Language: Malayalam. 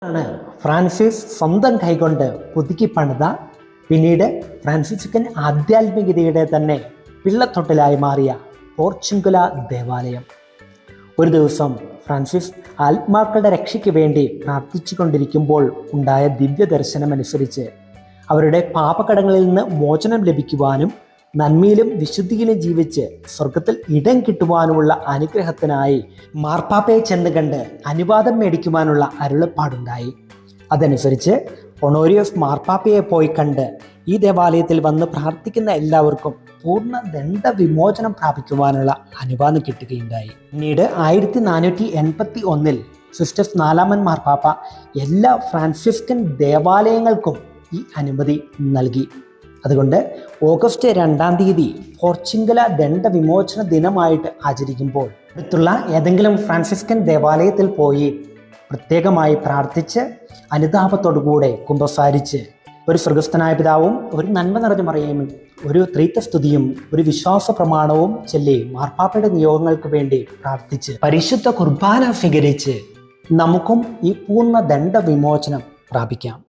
ആണ് ഫ്രാൻസിസ് സ്വന്തം കൈകൊണ്ട് പുതുക്കി പണിത, പിന്നീട് ഫ്രാൻസിസ്കൻ ആധ്യാത്മികതയുടെ തന്നെ പിള്ളത്തൊട്ടിലായി മാറിയ പോർച്ചുഗല ദേവാലയം. ഒരു ദിവസം ഫ്രാൻസിസ് ആത്മാക്കളുടെ രക്ഷയ്ക്ക് വേണ്ടി പ്രാർത്ഥിച്ചുകൊണ്ടിരിക്കുമ്പോൾ ഉണ്ടായ ദിവ്യ ദർശനമനുസരിച്ച് അവരുടെ പാപകടങ്ങളിൽ നിന്ന് മോചനം ലഭിക്കുവാനും നന്മയിലും വിശുദ്ധിയിലും ജീവിച്ച് സ്വർഗത്തിൽ ഇടം കിട്ടുവാനുമുള്ള അനുഗ്രഹത്തിനായി മാർപ്പാപ്പയെ ചെന്ന് കണ്ട് അനുവാദം മേടിക്കുവാനുള്ള അരുളപ്പാടുണ്ടായി. അതനുസരിച്ച് ഒണോരിയോസ് മാർപ്പാപ്പയെ പോയി കണ്ട് ഈ ദേവാലയത്തിൽ വന്ന് പ്രാർത്ഥിക്കുന്ന എല്ലാവർക്കും പൂർണ്ണ ദണ്ഡവിമോചനം പ്രാപിക്കുവാനുള്ള അനുവാദം കിട്ടുകയുണ്ടായി. പിന്നീട് 1481 സിസ്റ്റർസ് നാലാമൻ മാർപ്പാപ്പ എല്ലാ ഫ്രാൻസിസ്കൻ ദേവാലയങ്ങൾക്കും ഈ അനുമതി നൽകി. അതുകൊണ്ട് ഓഗസ്റ്റ് 2 പോർച്ചുഗല ദണ്ഡവിമോചന ദിനമായിട്ട് ആചരിക്കുമ്പോൾ അടുത്തുള്ള ഏതെങ്കിലും ഫ്രാൻസിസ്കൻ ദേവാലയത്തിൽ പോയി പ്രത്യേകമായി പ്രാർത്ഥിച്ച് അനുതാപത്തോടുകൂടെ കുമ്പസാരിച്ച് ഒരു സ്വർഗസ്ഥനായ പിതാവും ഒരു നന്മ നിറഞ്ഞ മറിയവും ഒരു ത്രിത്വസ്തുതിയും ഒരു വിശ്വാസ പ്രമാണവും ചൊല്ലി മാർപ്പാപ്പയുടെ നിയോഗങ്ങൾക്ക് വേണ്ടി പ്രാർത്ഥിച്ച് പരിശുദ്ധ കുർബാന സ്വീകരിച്ച് നമുക്കും ഈ പൂർണ്ണ ദണ്ഡവിമോചനം പ്രാപിക്കാം.